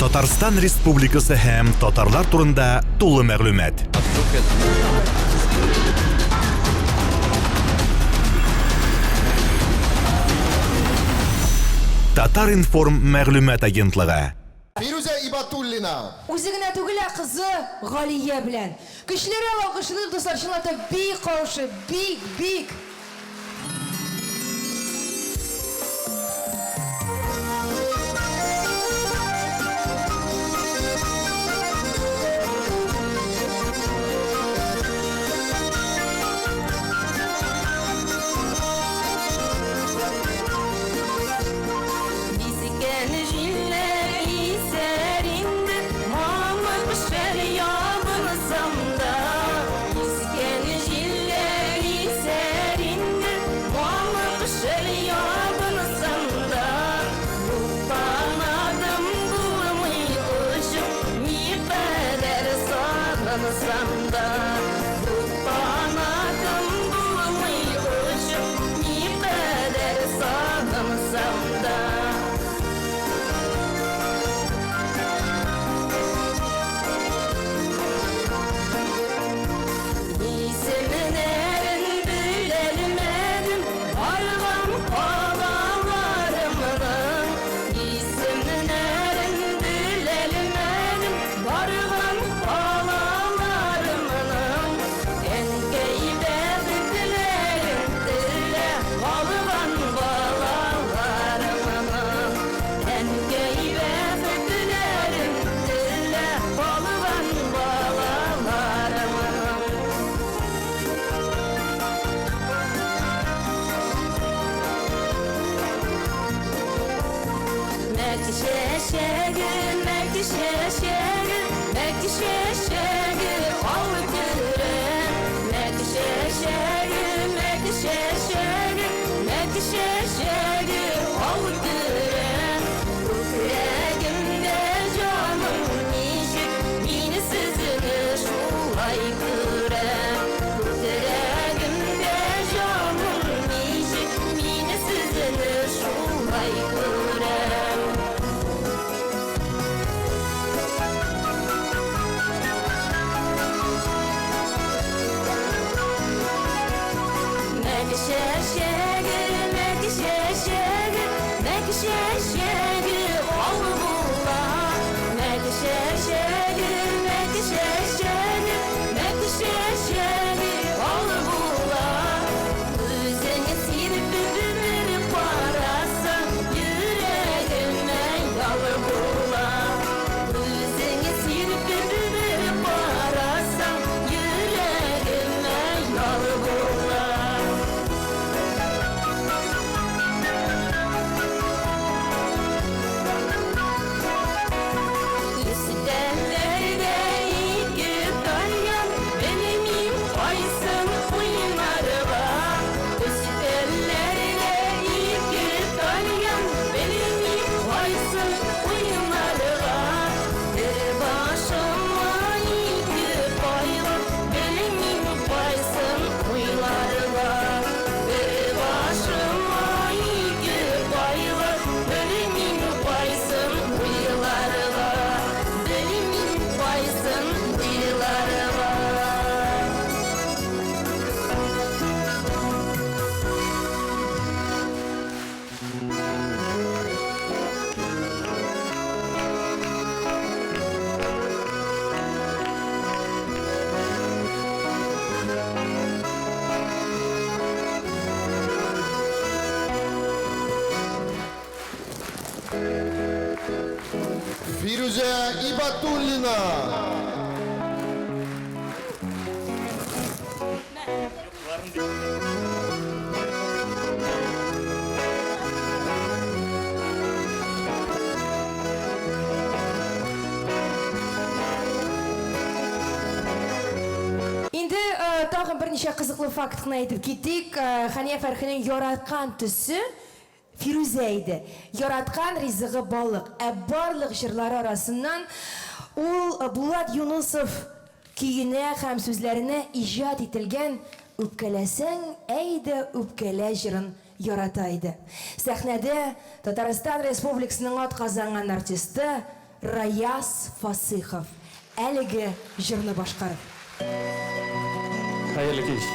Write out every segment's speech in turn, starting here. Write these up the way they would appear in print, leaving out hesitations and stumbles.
Татарстан Республикасы һәм татарлар турында тулы мәгълүмат. Татар-информ мәгълүмат агентлыгы. Фируза Ибатуллина. Үзегенә түгел, кызы Галия белән. Көчләре алгышлы дуслар, чынлата бик каушы, бик. Фируза Ибатуллина. Инде тагын берничә кызыклы фактны әйтеп китик. Хания Фәрхинең яраткан төсе Фируза иде. Яраткан ризыгы балык. Барлык җырлары арасыннан ул Булат Юнусов көенә һәм сүзләренә иҗат ителгән «Үпкәләсәң, әйдә үпкәлә» җырын ярата иде. Сәхнәдә Татарстан Республикасының атказанган артисты Rayas Fasıhov. Әлігі жырны башқарып. Hayırlı kez.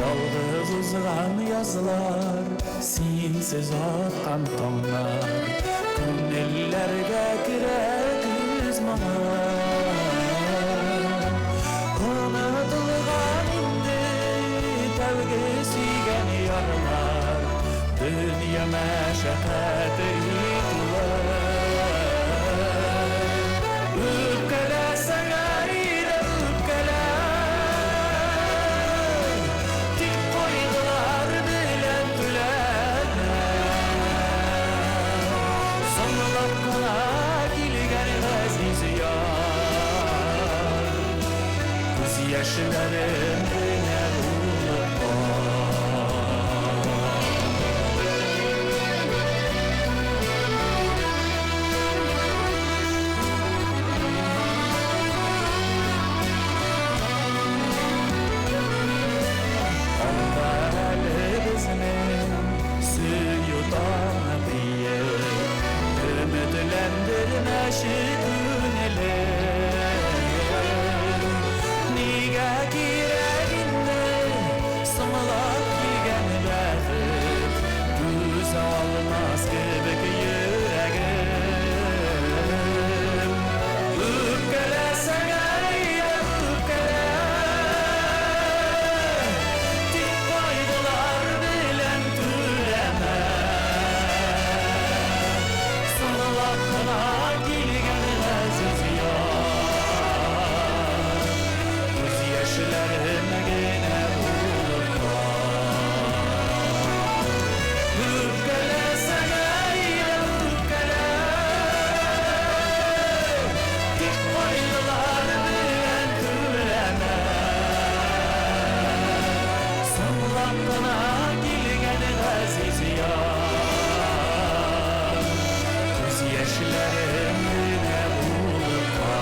Yalnız uzan yazılar, sensiz atkan tonlar, Künnellerge girer kızmalar. Unutulgan indi tevge suygen yarlar, Dünya meşakkatı yıkılar. Öpkelesen ayrı öpkeler, Tik koydular bilen tülenler. Sonlakına gilgen aziz yar, Göz yaşlarım beni unutma. Ümitlendirme şüküneler, Niga girerinde Sımılak bilgen bäzit, Düz almaz kibik yüregim. Üpkelesen ayrı üpkeler, Tik koydular bilen tülemez. Sonlakına gilgen aziz yar, Göz yaşlarım gene unutma. Üpkelesen ayrı üpkeler, Tik koydular bilen tülemez. Sonlakına gilgen aziz yar, Göz yaşlarım yine unutma.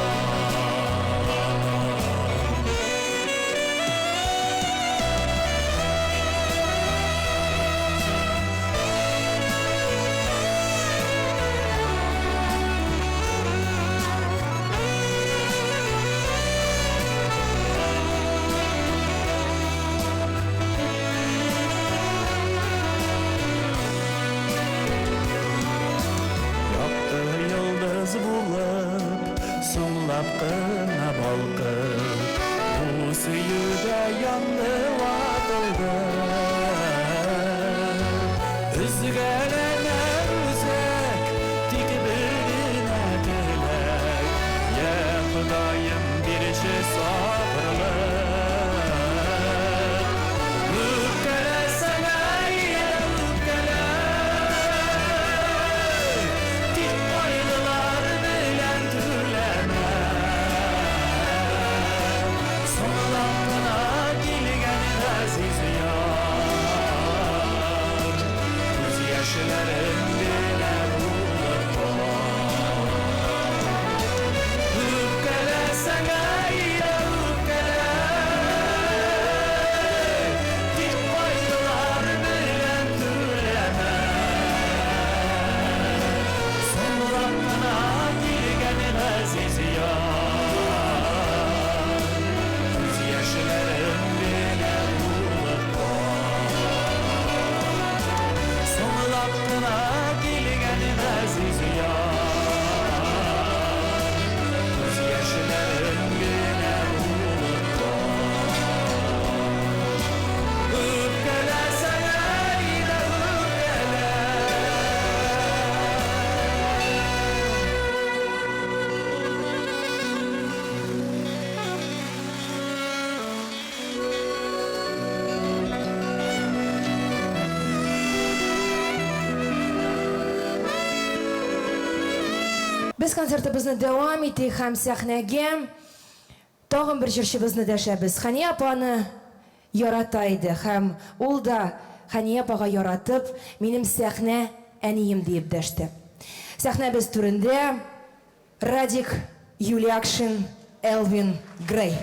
Yaktı yıldız bulup, Sımlap kına balkıp, Bu süyüde yandı vatıldı. Üzgene üzek, Tik birine dilek, Ya Hudayım bir şey sabırlık. Üpkelesen ayrı üpkeler, Tik koydular bilen tülemez. Sonlakına gilgen aziz yar, Göz yaşlarım Biz konsertimizni davom etdik ham sahnaga. Tag'in bir jirchimizni dashamiz. Xaniya opani yarataydi ham ul da Xaniya opaga yaratib, mening sahna aniyim deb dashdi. Sahnamiz turida Radik Yuliakshin, Elvin Grey.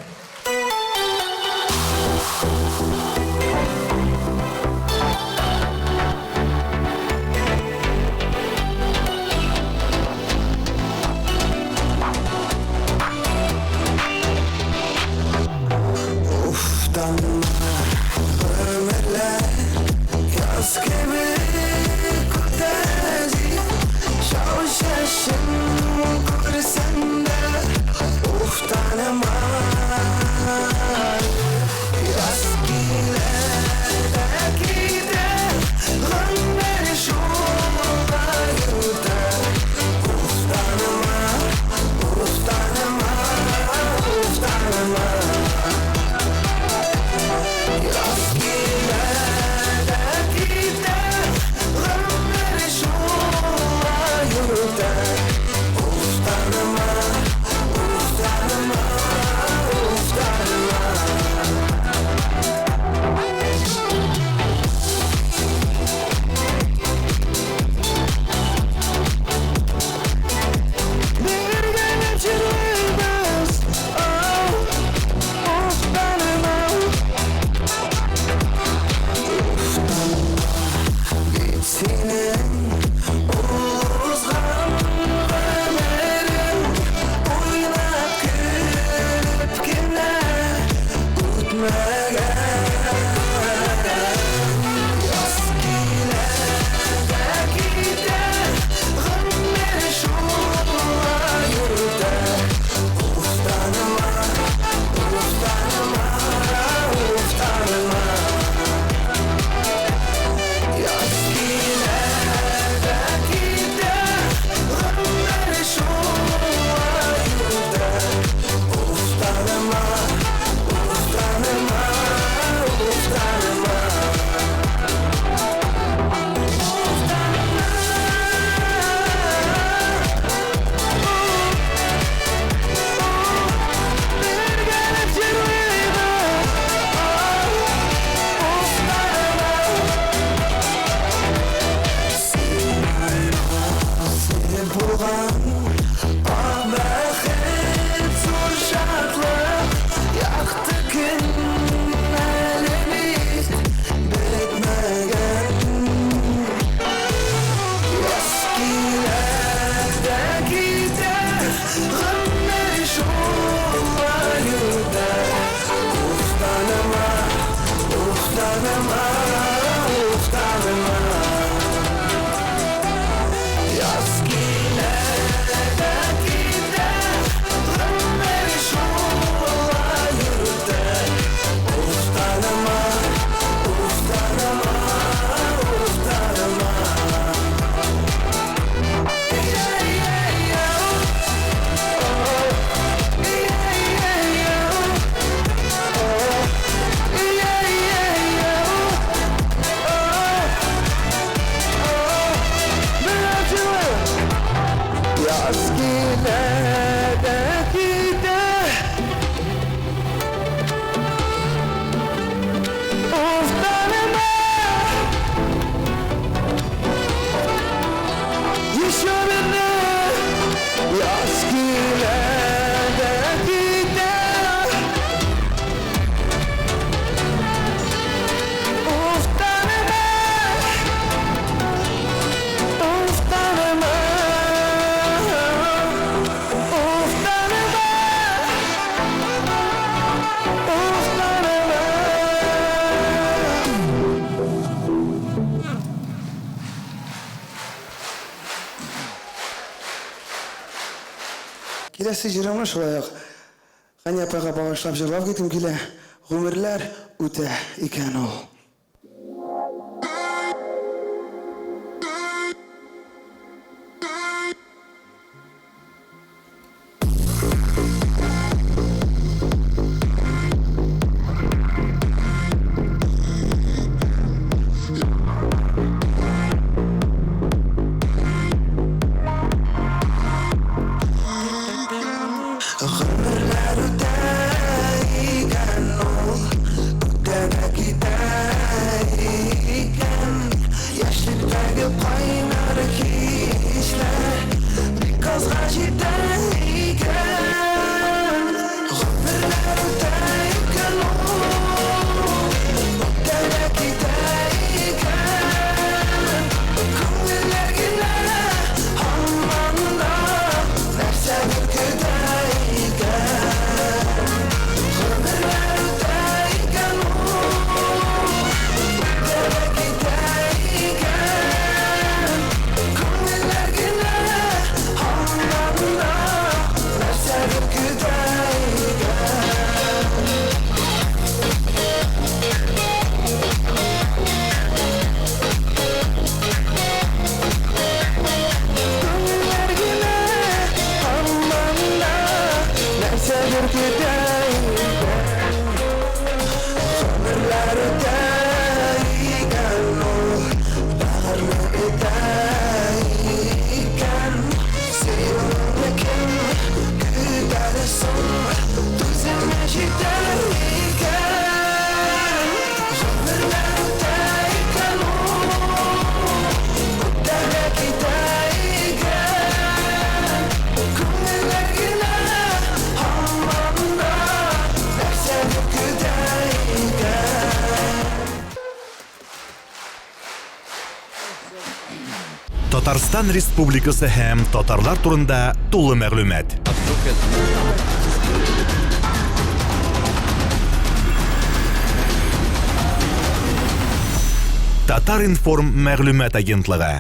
Келесі жырымы шылайық. Xaniya opaga bağışlап жырлап кеткім келе. Ғұмырлар өте екен ол. Татарстан Республикасы һәм татарлар турында тулы мәгълүмат. Татар информ мәгълүмат агентлыгы.